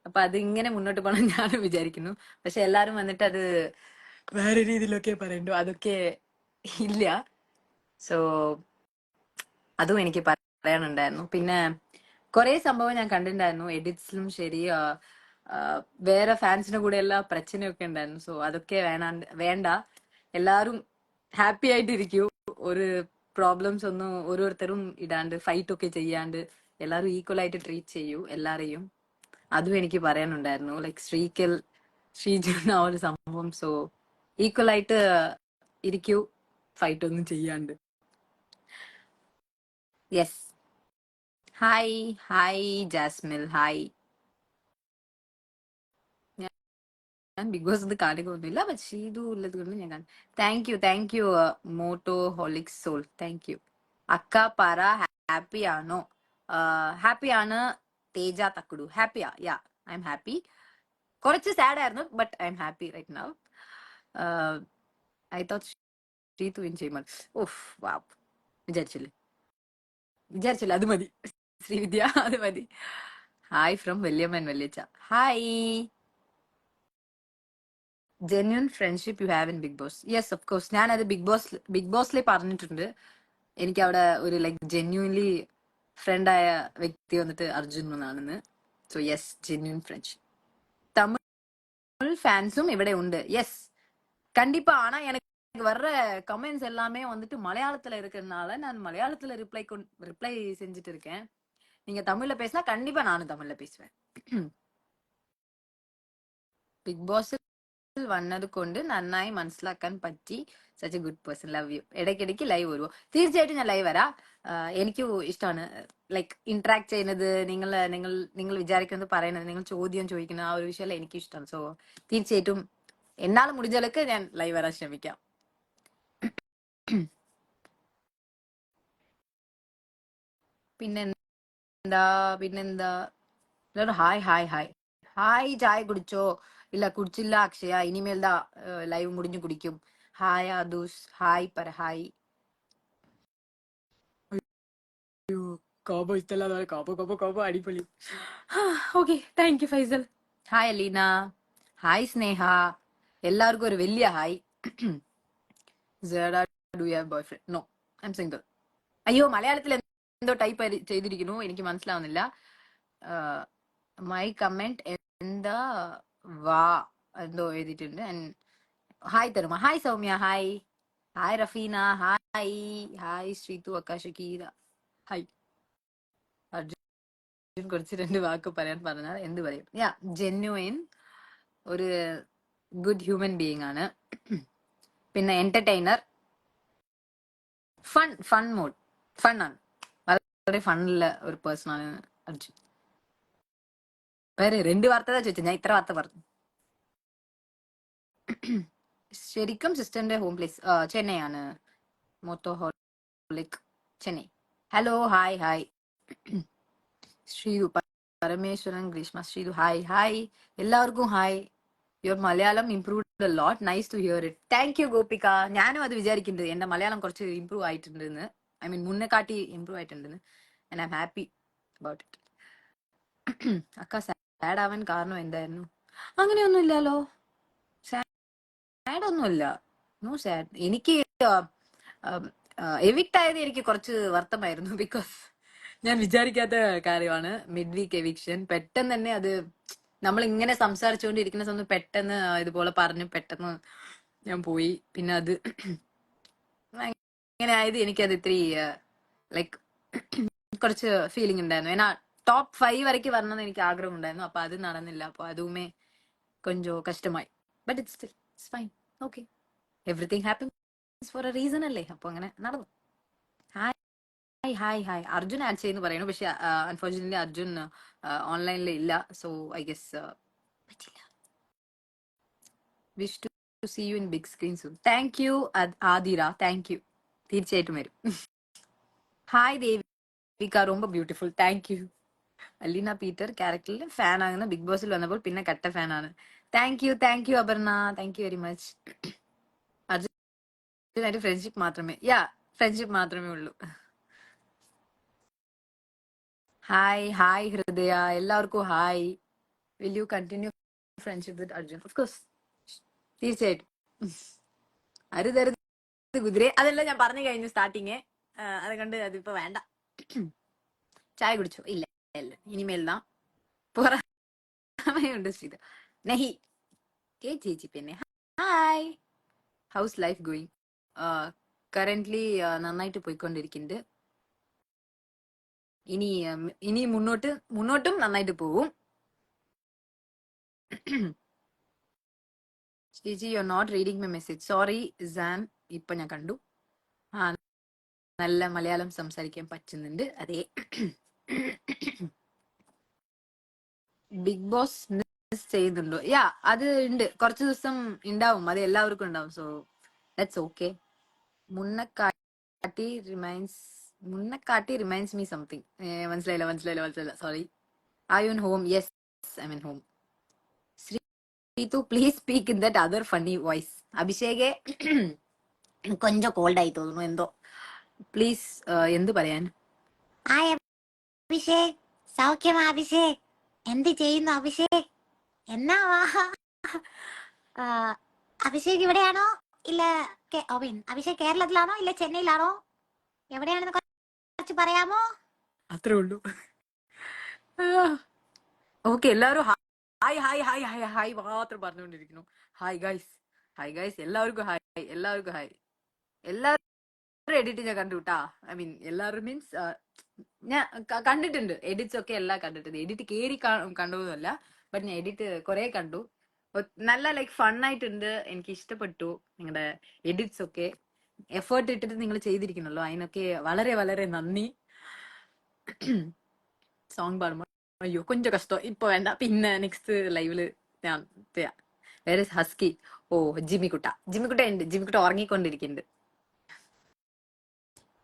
[SPEAKER 1] അപ്പൊ അത് ഇങ്ങനെ മുന്നോട്ട് പോകണം ഞാനും വിചാരിക്കുന്നു. പക്ഷെ എല്ലാരും വന്നിട്ട് അത് വേറെ രീതിയിലൊക്കെ പറയണ്ടു, അതൊക്കെ ഇല്ല. സോ അതും എനിക്ക് പറയാനുണ്ടായിരുന്നു. പിന്നെ കുറെ സംഭവം ഞാൻ കണ്ടിട്ടുണ്ടായിരുന്നു എഡിറ്റ്സിലും ശരി, വേറെ ഫാൻസിന്റെ കൂടെ എല്ലാ പ്രശ്നമൊക്കെ ഉണ്ടായിരുന്നു. സോ അതൊക്കെ വേണ്ട. എല്ലാരും ഹാപ്പി ആയിട്ടിരിക്കൂ. ഒരു പ്രോബ്ലംസ് ഒന്നും ഓരോരുത്തരും ഇടാണ്ട്, ഫൈറ്റ് ഒക്കെ ചെയ്യാണ്ട് എല്ലാരും ഈക്വൽ ആയിട്ട് ട്രീറ്റ് ചെയ്യൂ എല്ലാരെയും. അതും എനിക്ക് പറയാനുണ്ടായിരുന്നു. ലൈക്ക് ശ്രീജുന ആ ഒരു സംഭവം. സോ ഈക്വൽ ആയിട്ട് ഇരിക്കൂ, ഫൈറ്റ് ഒന്നും ചെയ്യാണ്ട്. Yes. Hi hi Jasmil, hi. ഞാൻ ബിഗ് ബോസ് ഇത് കാണുകയൊന്നുമില്ല, പക്ഷേ ഇത് ഉള്ളത് കൊണ്ട് ഞാൻ കാണും. Thank you moto holic soul, thank you. അക്ക പറ, ഹാപ്പി ആണോ? ഹാപ്പി ആണ്. തേജ തക്കുടു, ഹാപ്പിയാ? Yeah, I am happy. കുറച്ച് സാഡ് ആയിരുന്നു, but I am happy right now. I thought Sreethu win ചെയ്യുമ്പോൾ ഓഫ് വാവ്, വിചാരിച്ചില്ല. അത് മതി ശ്രീവിദ്യ, അത് മതി. ഹായ് ഫ്രം വല്യമ്മൻ വല്യച്ച, hi. Genuine friendship you have in Bigg Boss? Yes, of course. ഞാനത് ബിഗ് ബോസിൽ പറഞ്ഞിട്ടുണ്ട്. എനിക്ക് അവിടെ ഒരു ലൈക്ക് ജെന്യൂൻലി ഫ്രണ്ടായ വ്യക്തി വന്നിട്ട് അർജുൻ എന്നാണെന്ന്. So yes, genuine friendship. Tamil ഫാൻസും ഇവിടെ ഉണ്ട്. യെസ്, கண்டிப்பா. ஆனா எனக்கு வர்ற கமெண்ட்ஸ் எல்லாமே வந்துட்டு மலையாளத்துல இருக்கிறதுனால நான் மலையாளத்துல ரிப்ளை செஞ்சுட்டு இருக்கேன். நீங்க தமிழ்ல பேசினா கண்டிப்பா நானும் தமிழ்ல பேசுவேன். ബിഗ് ബോസിൽ വന്നത് കൊണ്ട് നന്നായി മനസ്സിലാക്കാൻ പറ്റി. Such A good person, love you. ഇടയ്ക്കിടയ്ക്ക് ലൈവ് വരുമോ? തീർച്ചയായിട്ടും ഞാൻ ലൈവ് വരാം. എനിക്ക് ഇഷ്ടമാണ് ലൈക്ക് ഇന്ററാക്ട് ചെയ്യുന്നത്, നിങ്ങൾ വിചാരിക്കുന്നത് പറയുന്നത്, നിങ്ങൾ ചോദ്യം ചോദിക്കുന്നത്, ആ ഒരു വിഷയം എനിക്ക് ഇഷ്ടമാണ്. സോ തീർച്ചയായിട്ടും എന്നാൾ മുടിഞ്ഞാലൊക്കെ ഞാൻ ലൈവ് വരാൻ ശ്രമിക്കാം. പിന്നെന്താ ഹായ് ഹായ് ഹായ് ഹായ്. ചായ കുടിച്ചോ? ഇല്ല, കുടിച്ചില്ല അക്ഷയ. ഇനിമേൽ ദാ ലൈവ് മുടിഞ്ഞു കുടിക്കും. ഹായ് ആദൂസ്, ഹായ് പറ, ഹായ്. കോബോ ഇഷ്ടമല്ലാതെ കോബോ അടിപൊളി. Okay, thank you Faisal. Hi Aleena, hi Sneha. എല്ലാവർക്കും ഒരു വലിയ hi. Do you have boyfriend? No, I am single. അയ്യോ, മലയാളത്തിൽ എന്തോ ടൈപ്പ് ചെയ്തിരിക്കുന്നു, എനിക്ക് മനസ്സിലാവുന്നില്ല. മൈ കമന്റ് എന്താ വാ എന്തോ എഴുതിയിട്ടുണ്ട്. Hi Tharuma, hi Soumya, hi. Hi Rafeena, hi Sreethu, അക്കാശകീര, ഹായ്. അർജുൻ കുറച്ച് 2 വാക്ക് പറയാൻ പറഞ്ഞാൽ എന്ത് പറയും? യാ, ജെന്യുവൻ ഒരു ഗുഡ് ഹ്യൂമൻ ബീയിങ് ആണ്. പിന്നെ എന്റർടൈനർ, ഫൺ മോഡ്, ഫൺ ആണ്. വളരെ ഫണ്ണുള്ള ഒരു പേഴ്സൺ ആണ് അർജുൻ. വേറെ 2 വാർത്ത ചോദിച്ചു, ഞാൻ ഇത്ര വാർത്ത പറഞ്ഞു. ശരിക്കും സിസ്റ്ററിന്റെ ഹോം പ്ലേസ് ചെന്നൈ ആണ്. Motoholic, Chennai. Hello, hi. Sreethu, Parameswaran, Greeshma, Sreethu, hi. എല്ലാവർക്കും hi. Your Malayalam improved a lot, nice to hear it. Thank you Gopika. ഞാനും അത് വിചാരിക്കുന്നുണ്ട്, എന്റെ മലയാളം കുറച്ച് ഇംപ്രൂവ് ആയിട്ടുണ്ടെന്ന്. ഐ മീൻ മുന്നേ കാട്ടി ഇംപ്രൂവ് ആയിട്ടുണ്ടെന്ന്. And I am happy about it. അക്ക സാഡ് ആവാൻ കാരണം എന്തായിരുന്നു? അങ്ങനെയൊന്നും ഇല്ലല്ലോ, സാഡ് ഒന്നുമില്ല. No sad. എനിക്ക് എവിക്ട് ആയത് എനിക്ക് കുറച്ച് വർത്തമായിരുന്നു. ബിക്കോസ് ഞാൻ വിചാരിക്കാത്ത കാര്യമാണ് മിഡ് വീക്ക് എവിക്ഷൻ. പെട്ടെന്ന് തന്നെ അത് നമ്മൾ ഇങ്ങനെ സംസാരിച്ചുകൊണ്ടിരിക്കുന്ന സമയത്ത് പെട്ടെന്ന് ഇതുപോലെ പറഞ്ഞു, പെട്ടെന്ന് ഞാൻ പോയി. പിന്നെ അത് ഇങ്ങനെ ആയത് എനിക്കത് ഇത്തിരി ലൈക്ക് കുറച്ച് ഫീലിംഗ് ഉണ്ടായിരുന്നു. ഏന്നാ ടോപ്പ് 5 വരയ്ക്ക് വരണമെന്ന് എനിക്ക് ആഗ്രഹം ഉണ്ടായിരുന്നു. അപ്പൊ അത് നടന്നില്ല. അപ്പൊ അതുമേ കൊഞ്ചോ കഷ്ടമായി. But it's fine. Okay, everything happens for a reason അല്ലേ. അപ്പൊ അങ്ങനെ നടന്നു. Hi hi hi, Arjun add ചെയ്യുന്നു പറയുന്നു. പക്ഷെ അൺഫോർച്ചുനേറ്റ്ലി അർജുൻ ഓൺലൈനിൽ ഇല്ല. സോ ഐ ഗസ് പറ്റില്ല. Wish to see you in big screen soon. Thank you Aadhira, thank you. തീർച്ചയായിട്ടും വരും. ഹായ് ദേവിക, ரொம்ப beautiful. Thank you. Aleena Peter ക്യാരക്ടറിൽ ഫാൻ ആകുന്ന ബിഗ് ബോസിൽ വന്നപ്പോൾ പിന്നെ കട്ട ഫാൻ ആണ്. Thank you Aparna, thank you very much. അർജുനായിട്ട് ഫ്രണ്ട്ഷിപ്പ് മാത്രമേ, ഫ്രണ്ട്ഷിപ്പ് മാത്രമേ ഉള്ളൂ. ഹായ് ഹായ് ഹൃദയ, എല്ലാവർക്കും hi. Will you continue friendship with Arjun? Of course, തീർച്ചയായിട്ടും. അരുതരുത് കുതിരെ, അതെല്ലാം ഞാൻ പറഞ്ഞു കഴിഞ്ഞു സ്റ്റാർട്ടിങ്. അത് കണ്ട് അതിപ്പോ വേണ്ട. ചായ കുടിച്ചോ? ഇല്ല ഇല്ല, ഇനിമേൽ தான் പുറമേയുണ്ട് ശ്രീത. നഹി ചേച്ചി. പിന്നെ hi, house life going? Currently നന്നായിട്ട് പോയിക്കൊണ്ടിരിക്കുന്നുണ്ട്. ഇനി മുന്നോട്ടും നന്നായിട്ട് പോവും. ചേച്ചി, you are not reading my message. Sorry സാൻ, ഇപ്പൊ ഞാൻ കണ്ടു. നല്ല മലയാളം സംസാരിക്കാൻ പറ്റുന്നുണ്ട്. അതെ. ബിഗ് ബോസ് മിസ് ചെയ്യുന്നുണ്ടോ? അത് ഉണ്ട്, കുറച്ച് ദിവസം ഉണ്ടാവും. അത് എല്ലാവർക്കും ഉണ്ടാവും. So that's okay. മുന്നക്കാട്ടി റിമൈൻസ് മീ സംതിങ്. മനസ്സിലായില്ല. Sorry. Are you in home? Yes, I mean home. Sreethu, please speak in that other funny voice. അഭിഷേകെ കൊഞ്ചം കോൾഡ് ആയി തോന്നുന്നു എന്തോ. പ്ലീസ്, എന്ത് പറയാൻ? അഭിഷേക്, സൗഖ്യമാ അഭിഷേക്? എന്ത് ചെയ്യുന്നു അഭിഷേക്? എന്നാവാ അഭിഷേക് ഇവിടെയാണോ? ഇല്ല അഭിഷേക് കേരളത്തിലാണോ ഇല്ല ചെന്നൈയിലാണോ? എവിടെയാണെന്ന് കുറച്ച് പറയാമോ? അത്രേ ഉള്ളൂ. ഓക്കെ, എല്ലാവരും hi hi hi hi hi മാത്രം പറഞ്ഞുകൊണ്ടിരിക്കുന്നു. ഹായ് ഗൈസ്, എല്ലാവർക്കും ഹായ്. എല്ലാവരും എഡിറ്റ് ഞാൻ കണ്ടു കേട്ടാ. ഐ മീൻ എല്ലാവരും മീൻസ് ഞാൻ കണ്ടിട്ടുണ്ട്. എഡിറ്റ്സ് ഒക്കെ എല്ലാം കണ്ടിട്ടുണ്ട്. എഡിറ്റ് കേറി കണ്ടതൊന്നുമല്ല, ബട്ട് ഞാൻ എഡിറ്റ് കുറെ കണ്ടു. നല്ല ലൈക്ക് ഫണ്ണായിട്ടുണ്ട്. എനിക്ക് ഇഷ്ടപ്പെട്ടു നിങ്ങളുടെ എഡിറ്റ്സ് ഒക്കെ. എഫേർട്ട് ഇട്ടിട്ട് നിങ്ങൾ ചെയ്തിരിക്കണല്ലോ, അതിനൊക്കെ വളരെ വളരെ നന്ദി. സോങ് പാടുമ്പോ അയ്യോ കൊഞ്ചം കഷ്ടം, ഇപ്പൊ വേണ്ട, പിന്നെ നെക്സ്റ്റ് ലൈവില് ഞാൻ ചെയ്യാം. വേറെ ഹസ്കി. ഓ, ജിമ്മിക്കുട്ട ഉണ്ട്. ജിമ്മിക്കുട്ട ഉറങ്ങിക്കൊണ്ടിരിക്കുന്നുണ്ട്.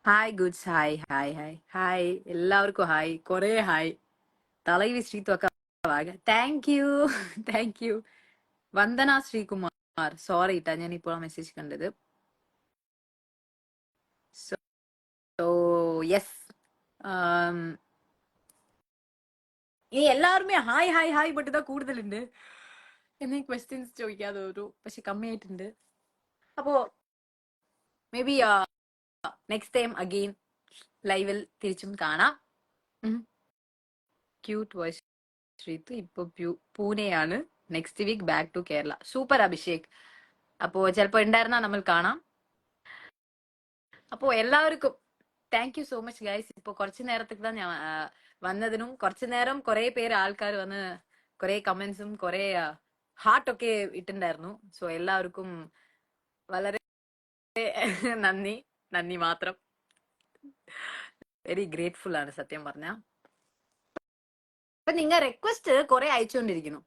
[SPEAKER 1] ഹായ് ഗുഡ്സ്, ഹായ് എല്ലാവർക്കും ഹായ്, കൊറേ ഹായ്. തലവി ശ്രീതു ഒക്കെ thank you. Vandana Sreekumar, sorry ഇട്ടാ, ഞാൻ ഇപ്പോൾ മെസ്സേജ് കണ്ടത്. സോ യെസ്, ഇനി എല്ലാവരുമേ ഹായ് പൊട്ടിതാ കൂടുതലുണ്ട്. എന്നീ ക്വസ്റ്റ്യൻസ് ചോദിക്കാതെ ഒരു പക്ഷെ കമ്മിയായിട്ടുണ്ട്. അപ്പോ maybe next time again ലൈവിൽ തിരിച്ചും കാണാം. Cute voice Sreethu. ഇപ്പൊ പൂനെയാണ്. Next week back to Kerala. Super Abhishek. അപ്പോ ചിലപ്പോ ഉണ്ടായിരുന്നാ നമ്മൾ കാണാം. അപ്പോ എല്ലാവർക്കും thank you so much guys. ഇപ്പൊ കുറച്ചു നേരത്തേക്ക് தான் ഞാൻ വന്നതിനും കുറച്ചു നേരം കുറെ പേര് ആൾക്കാർ വന്ന് കുറെ കമന്റ്സും കുറെ ഹാർട്ടൊക്കെ ഇട്ടുണ്ടായിരുന്നു. സോ എല്ലാവർക്കും വളരെ നന്ദി മാത്രം. വെരി ഗ്രേറ്റ്ഫുൾ ആണ് സത്യം പറഞ്ഞ. അപ്പൊ നിങ്ങൾ റിക്വസ്റ്റ് കുറെ അയച്ചുകൊണ്ടിരിക്കുന്നു.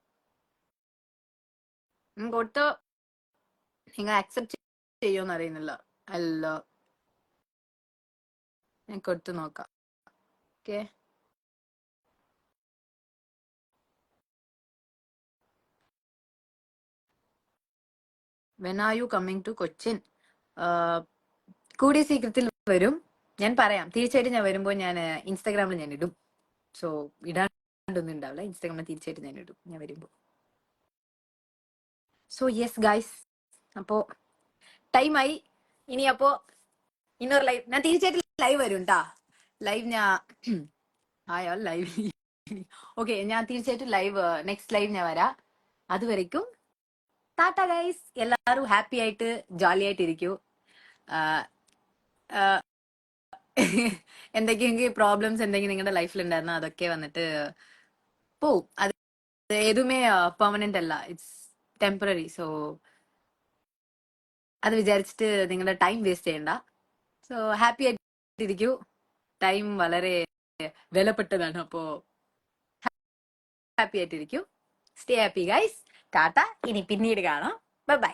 [SPEAKER 1] കൊടുത്ത് നിങ്ങൾ അക്സെപ്റ്റ് ചെയ്യുമെന്ന് അറിയുന്നില്ല. അല്ല, ഞാൻ കൊടുത്തു നോക്കാം. Okay, when are you coming to Cochin? കൂടിയ സീക്രത്തിൽ വരും. ഞാൻ പറയാം, തീർച്ചയായിട്ടും ഞാൻ വരുമ്പോൾ ഞാൻ ഇൻസ്റ്റാഗ്രാമിൽ ഞാൻ ഇടും. സോ ഇടാണ്ടൊന്നും ഉണ്ടാവില്ല. ഇൻസ്റ്റാഗ്രാമിൽ തീർച്ചയായിട്ടും ഞാൻ ഇടും ഞാൻ വരുമ്പോ. സോ യെസ് ഗൈസ്, അപ്പോ ടൈമായി. ഇനി അപ്പോ ഇന്നൊരു ലൈവ് ഞാൻ തീർച്ചയായിട്ടും ലൈവ് വരും ട്ടാ. ലൈവ് ഞാൻ ലൈവ് ഓക്കെ, ഞാൻ തീർച്ചയായിട്ടും ലൈവ് നെക്സ്റ്റ് ലൈവ് ഞാൻ വരാം. അതുവരയ്ക്കും ടാറ്റ ഗൈസ്. എല്ലാവരും ഹാപ്പി ആയിട്ട് ജോളി ആയിട്ട് ഇരിക്കൂ. എന്തൊക്കെയെങ്കിലും പ്രോബ്ലംസ് എന്തെങ്കിലും നിങ്ങളുടെ ലൈഫിൽ ഉണ്ടായിരുന്നോ അതൊക്കെ വന്നിട്ട് പോവും. അത് ഏതുമേ പെർമനന്റ് അല്ല, ഇറ്റ്സ് ടെമ്പററി. സോ അത് വിചാരിച്ചിട്ട് നിങ്ങളുടെ ടൈം വേസ്റ്റ് ചെയ്യണ്ട. സോ ഹാപ്പി ആയിട്ടിരിക്കൂ. ടൈം വളരെ വിലപ്പെട്ടതാണ്. അപ്പോ ഹാപ്പി ആയിട്ടിരിക്കൂ. Stay happy guys. ടാറ്റ. ഇനി പിന്നീട് കാണാം. Bye by.